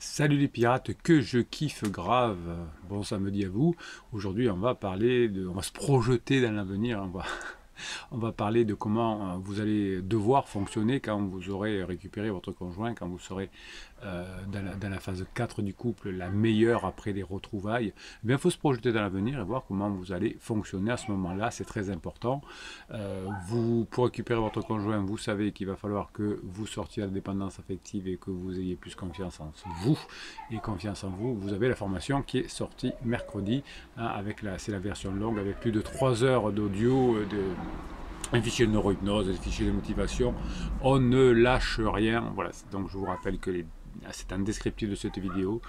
Salut les pirates, que je kiffe grave. Bon samedi à vous. Aujourd'hui, on va se projeter dans l'avenir. On va parler de comment vous allez devoir fonctionner quand vous aurez récupéré votre conjoint, quand vous serez dans la phase 4 du couple, la meilleure après les retrouvailles. Eh bien, il faut se projeter dans l'avenir et voir comment vous allez fonctionner à ce moment-là. C'est très important. Pour récupérer votre conjoint, vous savez qu'il va falloir que vous sortiez de la dépendance affective et que vous ayez plus confiance en vous et confiance en vous. Vous avez la formation qui est sortie mercredi, hein, c'est la version longue avec plus de 3 heures d'audio, un fichier de neurohypnose, des fichiers de motivation. On ne lâche rien. Voilà, donc je vous rappelle que c'est un descriptif de cette vidéo,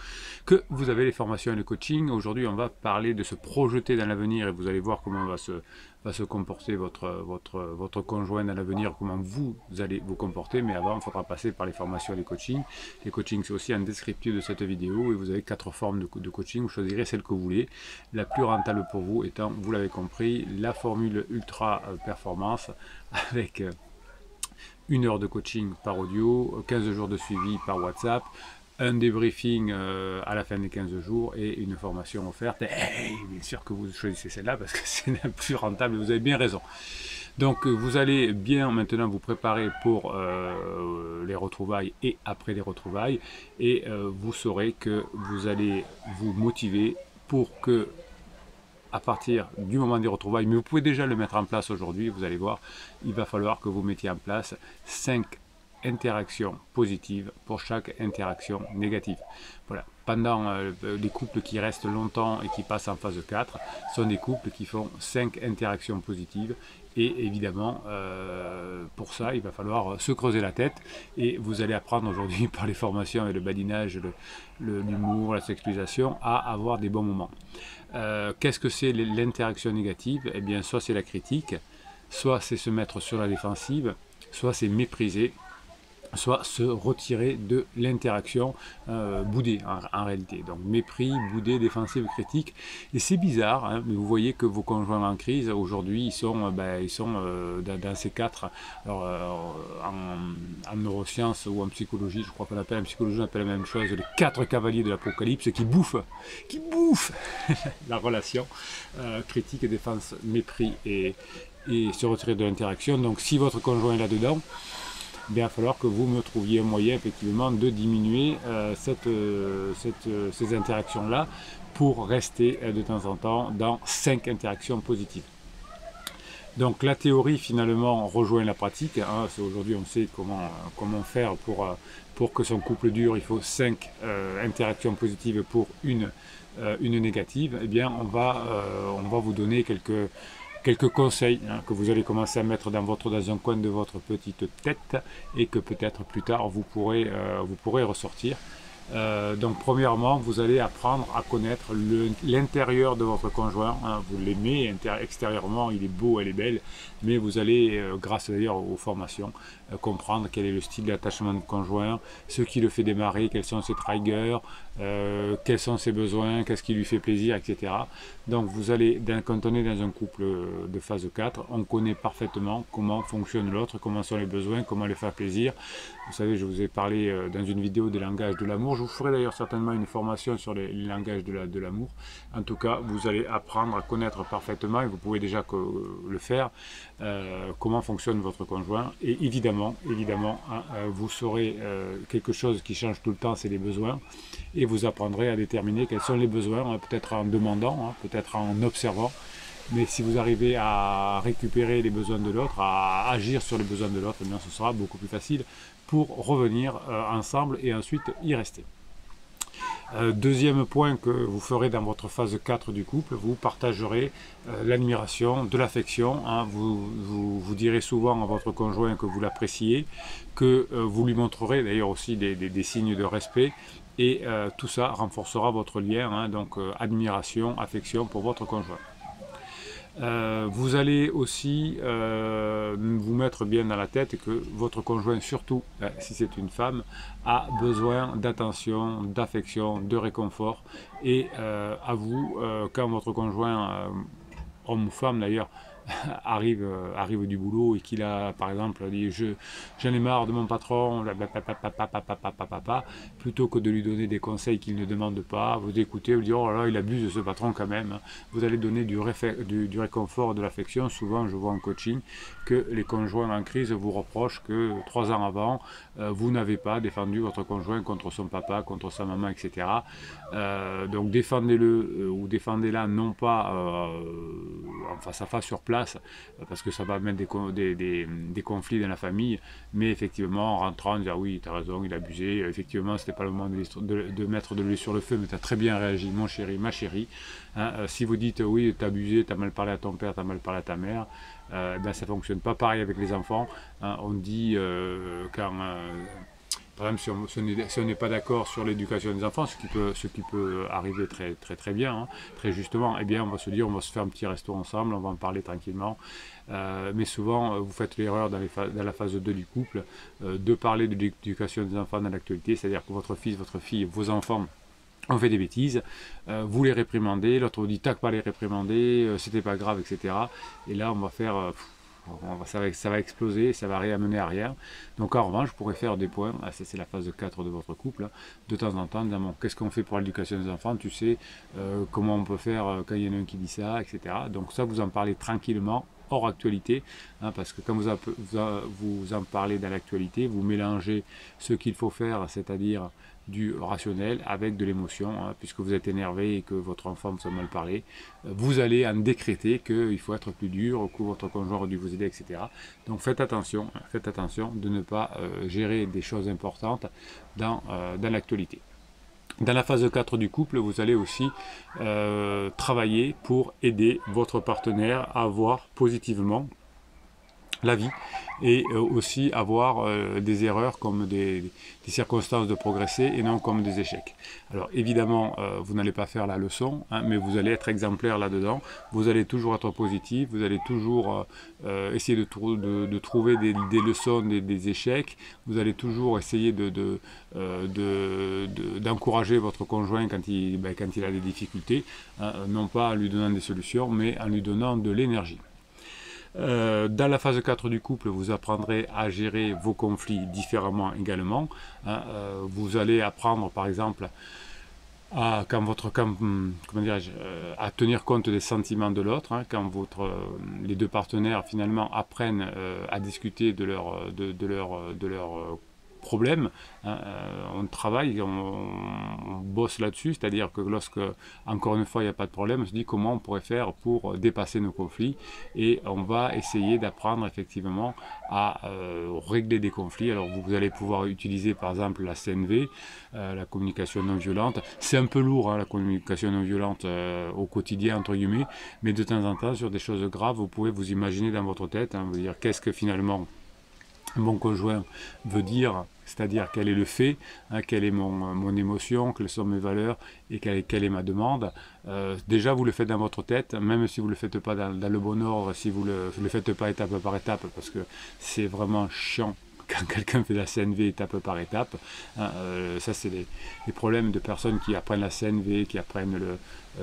que vous avez les formations et le coaching. Aujourd'hui, on va parler de se projeter dans l'avenir et vous allez voir comment va se comporter votre conjoint dans l'avenir, comment vous allez vous comporter. Mais avant, il faudra passer par les formations et les coachings. Les coachings, c'est aussi un descriptif de cette vidéo et vous avez 4 formes de coaching. Vous choisirez celle que vous voulez. La plus rentable pour vous étant, vous l'avez compris, la formule ultra performance avec 1 heure de coaching par audio, 15 jours de suivi par WhatsApp, un débriefing à la fin des 15 jours et une formation offerte. Et bien sûr que vous choisissez celle-là parce que c'est la plus rentable et vous avez bien raison. Donc vous allez bien maintenant vous préparer pour les retrouvailles et après les retrouvailles et vous saurez que vous allez vous motiver pour que à partir du moment des retrouvailles, mais vous pouvez déjà le mettre en place aujourd'hui, vous allez voir, il va falloir que vous mettiez en place 5 interactions positives pour chaque interaction négative. Voilà. Pendant les couples qui restent longtemps et qui passent en phase 4 sont des couples qui font 5 interactions positives et évidemment pour ça il va falloir se creuser la tête et vous allez apprendre aujourd'hui par les formations et le badinage, l'humour, la sexualisation à avoir des bons moments. Qu'est-ce que c'est l'interaction négative? Eh bien soit c'est la critique, soit c'est se mettre sur la défensive, soit c'est mépriser, soit se retirer de l'interaction, bouder en réalité. Donc mépris, bouder, défensive, critique. Et c'est bizarre, hein, mais vous voyez que vos conjoints en crise, aujourd'hui, ils sont dans ces 4. Alors, en neurosciences ou en psychologie, je crois qu'on appelle, en psychologie, on appelle la même chose, les 4 cavaliers de l'Apocalypse qui bouffent la relation, critique, défense, mépris et se retirer de l'interaction. Donc si votre conjoint est là-dedans, il va falloir que vous me trouviez un moyen effectivement de diminuer ces interactions-là pour rester de temps en temps dans 5 interactions positives. Donc la théorie finalement rejoint la pratique. Hein. Aujourd'hui on sait comment faire pour que son couple dure. Il faut 5 interactions positives pour une négative. Eh bien on va vous donner quelques conseils, hein, que vous allez commencer à mettre dans un coin de votre petite tête et que peut-être plus tard vous pourrez ressortir. Donc premièrement, vous allez apprendre à connaître l'intérieur de votre conjoint, hein. Vous l'aimez extérieurement, il est beau, elle est belle, mais vous allez, grâce d'ailleurs aux formations, comprendre quel est le style d'attachement de conjoint, ce qui le fait démarrer, quels sont ses triggers, quels sont ses besoins, qu'est-ce qui lui fait plaisir, etc. Donc vous allez, quand on est dans un couple de phase 4, on connaît parfaitement comment fonctionne l'autre, comment sont les besoins, comment lui faire plaisir. Vous savez, je vous ai parlé dans une vidéo des langages de l'amour. Je vous ferai d'ailleurs certainement une formation sur les langages de l'amour. En tout cas, vous allez apprendre à connaître parfaitement, et vous pouvez déjà le faire, comment fonctionne votre conjoint. Et évidemment, hein, vous saurez quelque chose qui change tout le temps, c'est les besoins. Et vous apprendrez à déterminer quels sont les besoins, hein, peut-être en demandant, hein, peut-être en observant. Mais si vous arrivez à récupérer les besoins de l'autre, à agir sur les besoins de l'autre, eh bien ce sera beaucoup plus facile pour revenir ensemble et ensuite y rester. Deuxième point que vous ferez dans votre phase 4 du couple, vous partagerez l'admiration, de l'affection, hein. Vous direz souvent à votre conjoint que vous l'appréciez, que vous lui montrerez d'ailleurs aussi des signes de respect, et tout ça renforcera votre lien, hein, donc admiration, affection pour votre conjoint. Vous allez aussi vous mettre bien dans la tête que votre conjoint, surtout si c'est une femme, a besoin d'attention, d'affection, de réconfort. Et à vous, quand votre conjoint, homme ou femme d'ailleurs, arrive du boulot et qu'il a par exemple dit j'en ai marre de mon patron, plutôt que de lui donner des conseils qu'il ne demande pas, vous écoutez, vous dites oh là là il abuse de ce patron quand même, vous allez donner du réconfort, de l'affection. Souvent je vois en coaching que les conjoints en crise vous reprochent que 3 ans avant vous n'avez pas défendu votre conjoint contre son papa, contre sa maman, etc. Donc défendez-le ou défendez-la non pas en face à face sur place, parce que ça va mettre des conflits dans la famille, mais effectivement en rentrant, dire oui, tu as raison, il a abusé, effectivement c'était pas le moment de mettre de l'huile sur le feu, mais tu as très bien réagi, mon chéri, ma chérie. Hein, si vous dites oui, tu as abusé, tu as mal parlé à ton père, tu as mal parlé à ta mère, ben ça ne fonctionne pas pareil avec les enfants. Hein, on dit quand par exemple, si on n'est pas d'accord sur l'éducation des enfants, ce qui peut arriver très bien, hein, très justement, eh bien on va se dire, on va se faire un petit resto ensemble, on va en parler tranquillement. Mais souvent, vous faites l'erreur dans la phase 2 du couple, de parler de l'éducation des enfants dans l'actualité, c'est-à-dire que votre fils, votre fille, vos enfants on fait des bêtises, vous les réprimandez, l'autre vous dit t'as pas les réprimander, c'était pas grave, etc. Et là on va faire... ça va exploser, ça va rien amener à rien. Donc en revanche, je pourrais faire des points, c'est la phase 4 de votre couple, hein, de temps en temps, bon, qu'est-ce qu'on fait pour l'éducation des enfants, tu sais, comment on peut faire quand il y en a un qui dit ça, etc. Donc ça, vous en parlez tranquillement, hors actualité, hein, parce que quand vous en parlez dans l'actualité, vous mélangez ce qu'il faut faire, c'est-à-dire du rationnel avec de l'émotion, hein, puisque vous êtes énervé et que votre enfant vous a mal parlé, vous allez en décréter qu'il faut être plus dur, que votre conjoint aurait dû vous aider, etc. Donc faites attention de ne pas gérer des choses importantes dans l'actualité. Dans la phase 4 du couple, vous allez aussi travailler pour aider votre partenaire à voir positivement la vie et aussi avoir des erreurs comme des circonstances de progresser et non comme des échecs. Alors évidemment, vous n'allez pas faire la leçon, hein, mais vous allez être exemplaire là-dedans, vous allez toujours être positif, vous allez toujours essayer de trouver des leçons, des échecs, vous allez toujours essayer d'encourager votre conjoint quand il a des difficultés, hein, non pas en lui donnant des solutions, mais en lui donnant de l'énergie. Dans la phase 4 du couple, vous apprendrez à gérer vos conflits différemment également. Hein, vous allez apprendre par exemple à tenir compte des sentiments de l'autre, hein, quand les deux partenaires finalement apprennent à discuter de leurs problème, hein, on travaille, on bosse là-dessus, c'est-à-dire que lorsque, encore une fois, il n'y a pas de problème, on se dit comment on pourrait faire pour dépasser nos conflits, et on va essayer d'apprendre effectivement à régler des conflits. Alors vous allez pouvoir utiliser par exemple la CNV, la communication non violente. C'est un peu lourd, hein, la communication non violente au quotidien, entre guillemets, mais de temps en temps, sur des choses graves, vous pouvez vous imaginer dans votre tête, hein, vous dire qu'est-ce que finalement mon conjoint veut dire, c'est-à-dire quel est le fait, hein, quelle est mon émotion, quelles sont mes valeurs et quelle est ma demande. Déjà vous le faites dans votre tête, même si vous ne le faites pas dans le bon ordre, si vous ne le faites pas étape par étape, parce que c'est vraiment chiant quand quelqu'un fait la CNV étape par étape. Hein, ça c'est les problèmes de personnes qui apprennent la CNV, qui apprennent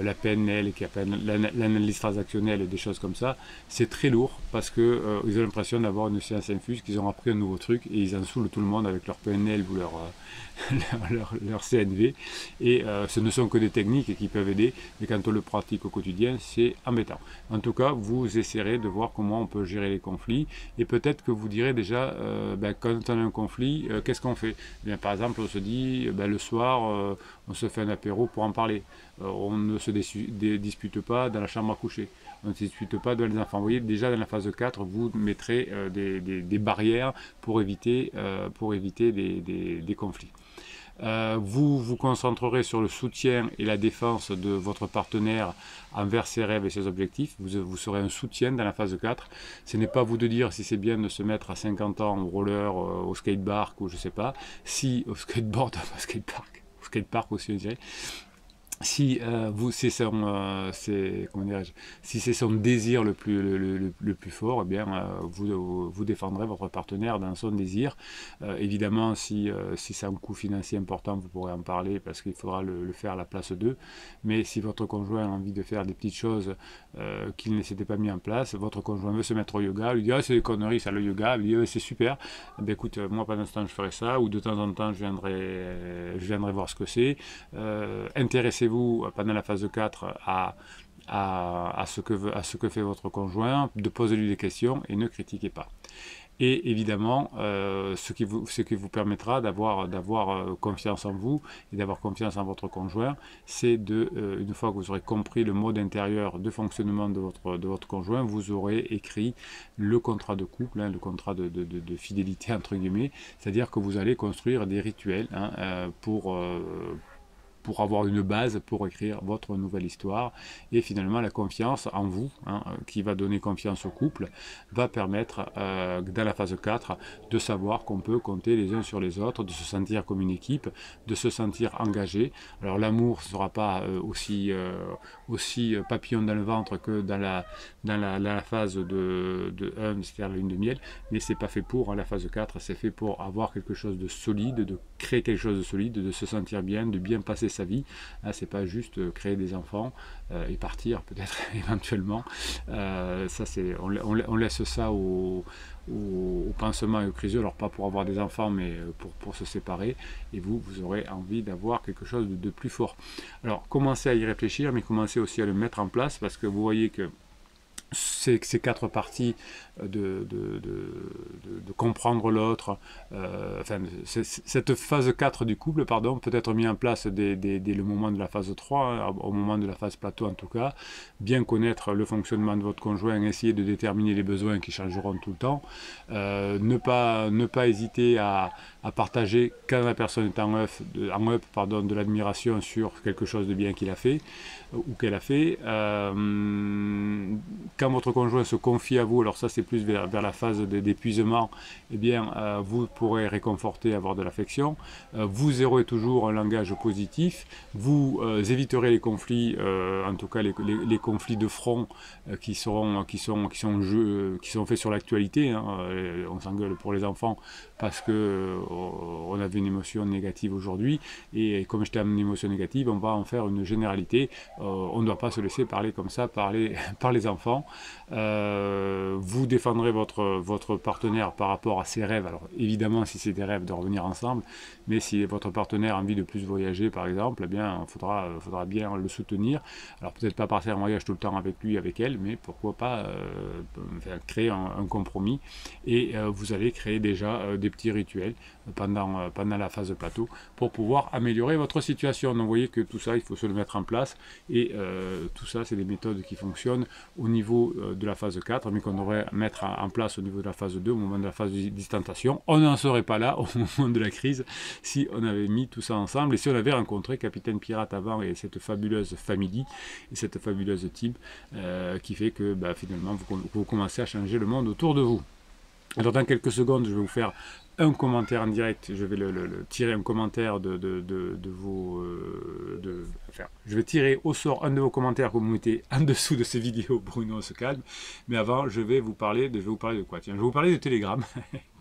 la PNL, qui apprennent l'analyse transactionnelle, des choses comme ça. C'est très lourd parce qu'ils ont l'impression d'avoir une science infuse, qu'ils ont appris un nouveau truc et ils en saoulent tout le monde avec leur PNL ou leur CNV. Et ce ne sont que des techniques qui peuvent aider, mais quand on le pratique au quotidien, c'est embêtant. En tout cas, vous essaierez de voir comment on peut gérer les conflits et peut-être que vous direz déjà, quand on a un conflit, qu'est-ce qu'on fait? Bien, par exemple, on se dit, le soir, on se fait un apéro pour en parler. On ne se dispute pas dans la chambre à coucher. On ne se dispute pas devant les enfants. Vous voyez, déjà dans la phase 4, vous mettrez des barrières pour éviter des conflits. Vous vous concentrerez sur le soutien et la défense de votre partenaire envers ses rêves et ses objectifs. Vous serez un soutien dans la phase 4. Ce n'est pas à vous de dire si c'est bien de se mettre à 50 ans au roller, au skatepark ou je sais pas. Si, au skateboard, au skatepark aussi on dirait. Si comment dirais-je, si c'est son désir le plus fort, eh bien, vous défendrez votre partenaire dans son désir. Évidemment, si c'est un coût financier important, vous pourrez en parler parce qu'il faudra le faire à la place d'eux. Mais si votre conjoint a envie de faire des petites choses qu'il ne s'était pas mis en place, votre conjoint veut se mettre au yoga, lui dit ah, c'est des conneries, ça le yoga, il dit c'est super. Eh bien, écoute, moi pendant ce temps je ferai ça, ou de temps en temps je viendrai voir ce que c'est. Intéressez-vous pendant la phase 4 à ce que fait votre conjoint, de poser lui des questions et ne critiquez pas. Et évidemment, ce qui vous permettra d'avoir confiance en vous et d'avoir confiance en votre conjoint, c'est une fois que vous aurez compris le mode intérieur de fonctionnement de votre conjoint, vous aurez écrit le contrat de couple, hein, le contrat de fidélité entre guillemets, c'est-à-dire que vous allez construire des rituels hein, pour avoir une base pour écrire votre nouvelle histoire. Et finalement, la confiance en vous, hein, qui va donner confiance au couple, va permettre, dans la phase 4, de savoir qu'on peut compter les uns sur les autres, de se sentir comme une équipe, de se sentir engagé. Alors l'amour ne sera pas aussi papillon dans le ventre que dans la phase de 1, c'est-à-dire la lune de miel, mais c'est pas fait pour, hein, la phase 4, c'est fait pour avoir quelque chose de solide, de créer quelque chose de solide, de se sentir bien, de bien passer sa vie. Hein, c'est pas juste créer des enfants et partir peut-être éventuellement. Ça c'est, on laisse ça au pansement et au crisieux, alors pas pour avoir des enfants, mais pour se séparer, et vous aurez envie d'avoir quelque chose de plus fort. Alors commencez à y réfléchir, mais commencez aussi à le mettre en place, parce que vous voyez que ces 4 parties de comprendre l'autre, enfin, cette phase 4 du couple, pardon, peut être mise en place dès le moment de la phase 3, hein, au moment de la phase plateau en tout cas, bien connaître le fonctionnement de votre conjoint, essayer de déterminer les besoins qui changeront tout le temps, ne pas hésiter à partager quand la personne est en up, de l'admiration sur quelque chose de bien qu'il a fait ou qu'elle a fait. Quand votre conjoint se confie à vous, alors ça c'est plus vers la phase d'épuisement, eh bien vous pourrez réconforter, avoir de l'affection. Vous aurez toujours un langage positif. Vous éviterez les conflits, en tout cas les conflits de front qui sont faits sur l'actualité. Hein. On s'engueule pour les enfants parce que on avait une émotion négative aujourd'hui, et comme j'étais en émotion négative, on va en faire une généralité. On ne doit pas se laisser parler comme ça par les enfants. Vous défendrez votre partenaire par rapport à ses rêves. Alors évidemment, si c'est des rêves, de revenir ensemble, mais si votre partenaire a envie de plus voyager par exemple, eh bien il faudra bien le soutenir. Alors peut-être pas partir en voyage tout le temps avec lui, avec elle, mais pourquoi pas créer un compromis, et vous allez créer déjà des petits rituels pendant la phase de plateau pour pouvoir améliorer votre situation. Donc vous voyez que tout ça, il faut se le mettre en place, et tout ça, c'est des méthodes qui fonctionnent au niveau de la phase 4, mais qu'on devrait mettre en place au niveau de la phase 2, au moment de la phase de distanciation. On n'en serait pas là au moment de la crise si on avait mis tout ça ensemble, et si on avait rencontré Capitaine Pirate avant, et cette fabuleuse famille et cette fabuleuse team qui fait que finalement vous commencez à changer le monde autour de vous. Alors dans quelques secondes, je vais vous faire un commentaire en direct. Je vais tirer un commentaire de vos... enfin, je vais tirer au sort un de vos commentaires que vous mettez en dessous de ces vidéos. Bruno se calme. Mais avant, je vais vous parler de quoi? Tiens, je vais vous parler de Telegram.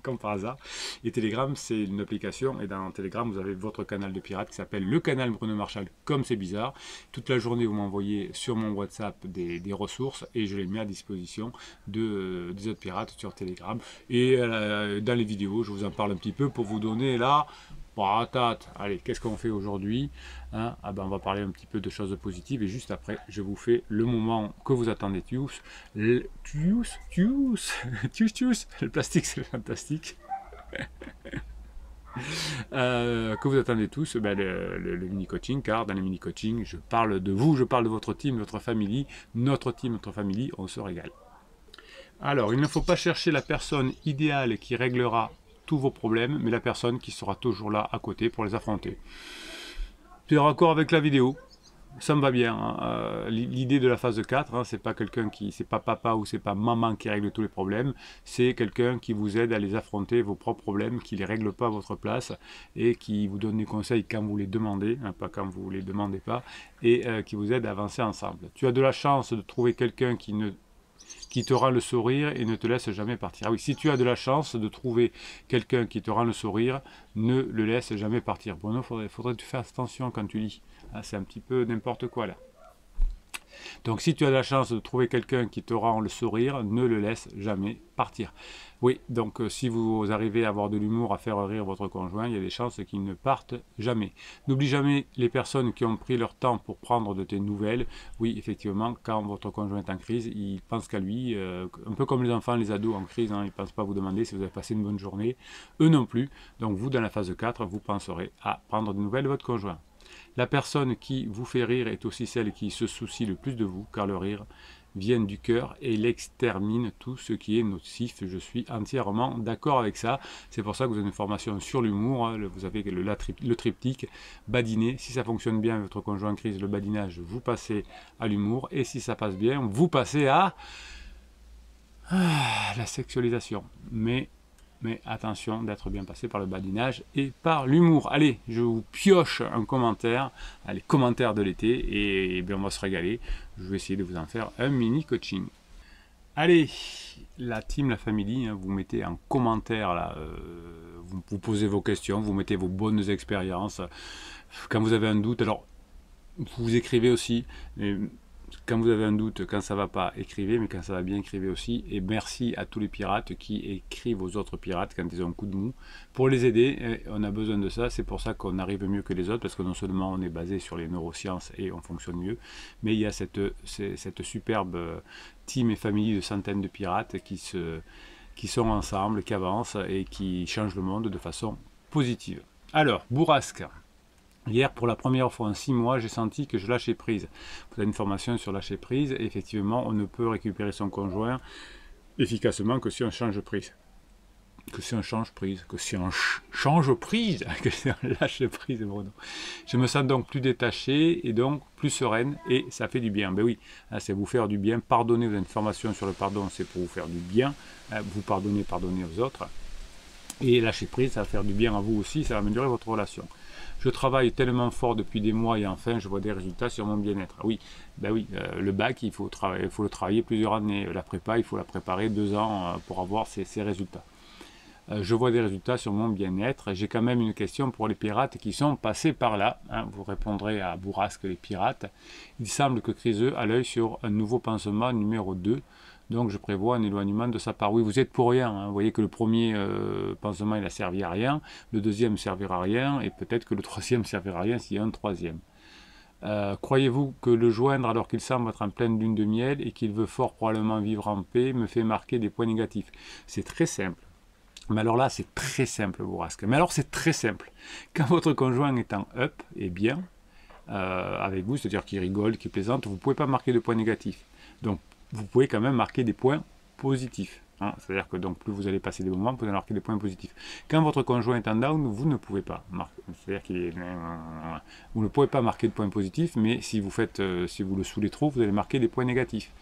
Comme par hasard. Et Telegram, c'est une application, et dans Telegram, vous avez votre canal de pirate qui s'appelle le canal Bruno Marchal, comme c'est bizarre. Toute la journée, vous m'envoyez sur mon WhatsApp des ressources, et je les mets à disposition des autres pirates sur Telegram. Et dans les vidéos, je vous en parle un petit peu pour vous donner la patate. Allez, qu'est-ce qu'on fait aujourd'hui, hein? On va parler un petit peu de choses positives, et juste après, je vous fais le moment que vous attendez tous. Le plastique, c'est fantastique. Que vous attendez tous, le mini-coaching, car dans le mini-coaching, je parle de vous, je parle de votre team, votre famille, notre team, notre famille, on se régale. Alors, il ne faut pas chercher la personne idéale qui réglera tous vos problèmes, mais la personne qui sera toujours là à côté pour les affronter. C'est raccord avec la vidéo. ça me va bien. Hein. L'idée de la phase 4, hein, c'est pas quelqu'un qui, c'est pas papa ou c'est pas maman qui règle tous les problèmes, c'est quelqu'un qui vous aide à les affronter, vos propres problèmes, qui les règle pas à votre place et qui vous donne des conseils quand vous les demandez, hein, pas quand vous les demandez pas, et qui vous aide à avancer ensemble. Tu as de la chance de trouver quelqu'un qui te rend le sourire et ne te laisse jamais partir. Ah oui, si tu as de la chance de trouver quelqu'un qui te rend le sourire, ne le laisse jamais partir. Bruno, faudrait te faire attention quand tu lis. Ah, c'est un petit peu n'importe quoi là. Donc si tu as la chance de trouver quelqu'un qui te rend le sourire, ne le laisse jamais partir. Oui, donc si vous arrivez à avoir de l'humour, à faire rire votre conjoint, il y a des chances qu'il ne parte jamais. N'oublie jamais les personnes qui ont pris leur temps pour prendre de tes nouvelles. Oui, effectivement, quand votre conjoint est en crise, il pense qu'à lui, un peu comme les enfants, les ados en crise, hein, ils ne pensent pas à vous demander si vous avez passé une bonne journée. Eux non plus. Donc vous, dans la phase 4, vous penserez à prendre des nouvelles de votre conjoint. La personne qui vous fait rire est aussi celle qui se soucie le plus de vous, car le rire vient du cœur et il extermine tout ce qui est nocif. Je suis entièrement d'accord avec ça. C'est pour ça que vous avez une formation sur l'humour. Hein. Vous avez le triptyque badiner. Si ça fonctionne bien, votre conjoint en crise, le badinage, vous passez à l'humour. Et si ça passe bien, vous passez à la sexualisation. Mais attention d'être bien passé par le badinage et par l'humour. Allez, je vous pioche un commentaire, les commentaires de l'été, et bien on va se régaler. Je vais essayer de vous en faire un mini coaching. Allez, la team, la famille, hein, vous mettez en commentaire, là, vous posez vos questions, vous mettez vos bonnes expériences. Quand vous avez un doute, alors vous écrivez aussi. Quand vous avez un doute, quand ça va pas, écrivez, mais quand ça va bien, écrivez aussi. Et merci à tous les pirates qui écrivent aux autres pirates quand ils ont un coup de mou. Pour les aider, on a besoin de ça. C'est pour ça qu'on arrive mieux que les autres, parce que non seulement on est basé sur les neurosciences et on fonctionne mieux, mais il y a cette superbe team et famille de centaines de pirates qui sont ensemble, qui avancent et qui changent le monde de façon positive. Alors, Bourrasque. Hier, pour la première fois en 6 mois, j'ai senti que je lâchais prise. Vous avez une formation sur lâcher prise. Et effectivement, on ne peut récupérer son conjoint efficacement que si on change prise. Que si on change prise. Que si on change prise. Que si on lâche prise, Bruno. Je me sens donc plus détaché et donc plus sereine. Et ça fait du bien. Ben oui, c'est vous faire du bien. Pardonner, vous avez une formation sur le pardon, c'est pour vous faire du bien. Vous pardonnez aux autres. Et lâcher prise, ça va faire du bien à vous aussi. Ça va améliorer votre relation. Je travaille tellement fort depuis des mois et enfin je vois des résultats sur mon bien-être. Oui, ben oui, le bac, il faut le travailler plusieurs années. La prépa, il faut la préparer 2 ans pour avoir ces résultats. Je vois des résultats sur mon bien-être. J'ai quand même une question pour les pirates qui sont passés par là. Hein, vous répondrez à Bourrasque, les pirates. Il semble que Criseux a l'œil sur un nouveau pansement numéro 2. Donc je prévois un éloignement de sa part. Oui, vous êtes pour rien. Hein. Vous voyez que le premier pansement, il a servi à rien. Le deuxième ne servira à rien. Et peut-être que le troisième ne servira à rien s'il y a un troisième. Croyez-vous que le joindre alors qu'il semble être en pleine lune de miel et qu'il veut fort probablement vivre en paix me fait marquer des points négatifs? C'est très simple. Mais alors là, c'est très simple, Bourrasque. Mais alors c'est très simple. Quand votre conjoint est en up et bien avec vous, c'est-à-dire qu'il rigole, qu'il plaisante, vous ne pouvez pas marquer de points négatifs. Donc vous pouvez quand même marquer des points positifs. Hein. C'est-à-dire que donc plus vous allez passer des moments, plus vous allez marquer des points positifs. Quand votre conjoint est en down, vous ne pouvez pas marquer. C'est-à-dire vous ne pouvez pas marquer de points positifs, mais si vous le saoulez trop, vous allez marquer des points négatifs.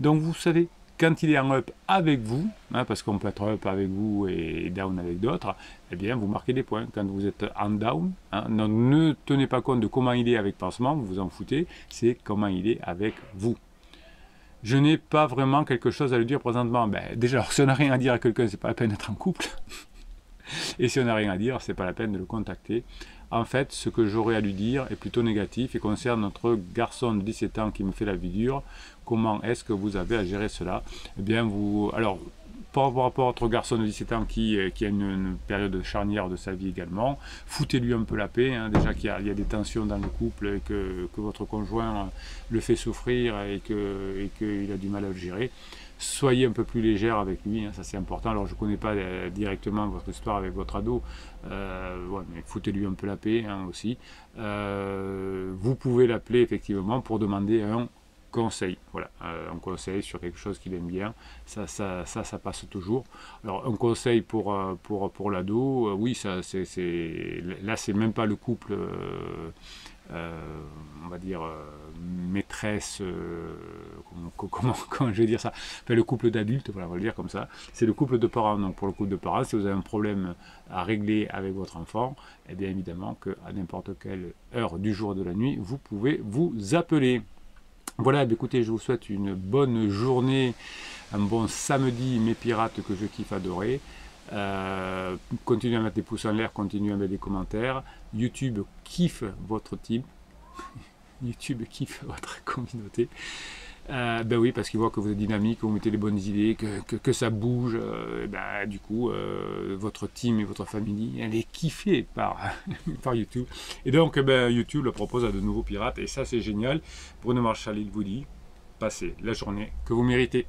Donc vous savez, quand il est en up avec vous, hein, parce qu'on peut être up avec vous et down avec d'autres, eh bien vous marquez des points. Quand vous êtes en down, hein, ne tenez pas compte de comment il est avec pansement, vous vous en foutez, c'est comment il est avec vous. Je n'ai pas vraiment quelque chose à lui dire présentement. Ben, déjà, alors, si on n'a rien à dire à quelqu'un, c'est pas la peine d'être en couple. Et si on n'a rien à dire, c'est pas la peine de le contacter. En fait, ce que j'aurais à lui dire est plutôt négatif et concerne notre garçon de 17 ans qui me fait la vie dure. Comment est-ce que vous avez à gérer cela? Eh bien, alors, par rapport à votre garçon de 17 ans qui a une période charnière de sa vie également, foutez-lui un peu la paix. Hein. Déjà qu'il y a des tensions dans le couple et que votre conjoint le fait souffrir et qu'il a du mal à le gérer. Soyez un peu plus légère avec lui, hein, ça c'est important. Alors je ne connais pas directement votre histoire avec votre ado, ouais, mais foutez-lui un peu la paix hein, aussi. Vous pouvez l'appeler effectivement pour demander un conseil, voilà, un conseil sur quelque chose qu'il aime bien, ça passe toujours. Alors un conseil pour l'ado, oui, là c'est même pas le couple on va dire, maîtresse, comment je vais dire ça, enfin, le couple d'adultes, voilà, on va le dire comme ça, c'est le couple de parents. Donc pour le couple de parents, si vous avez un problème à régler avec votre enfant, et bien évidemment qu'à n'importe quelle heure du jour et de la nuit, vous pouvez vous appeler. Voilà, écoutez, je vous souhaite une bonne journée, un bon samedi, mes pirates que je kiffe adorer. Continuez à mettre des pouces en l'air, continuez à mettre des commentaires. YouTube kiffe votre team. YouTube kiffe votre communauté. Ben oui, parce qu'il voit que vous êtes dynamique, que vous mettez les bonnes idées, que ça bouge. Ben, du coup, votre team et votre famille, elle est kiffée par, par YouTube. Et donc, ben, YouTube le propose à de nouveaux pirates. Et ça, c'est génial. Bruno Marshall, il vous dit, passez la journée que vous méritez.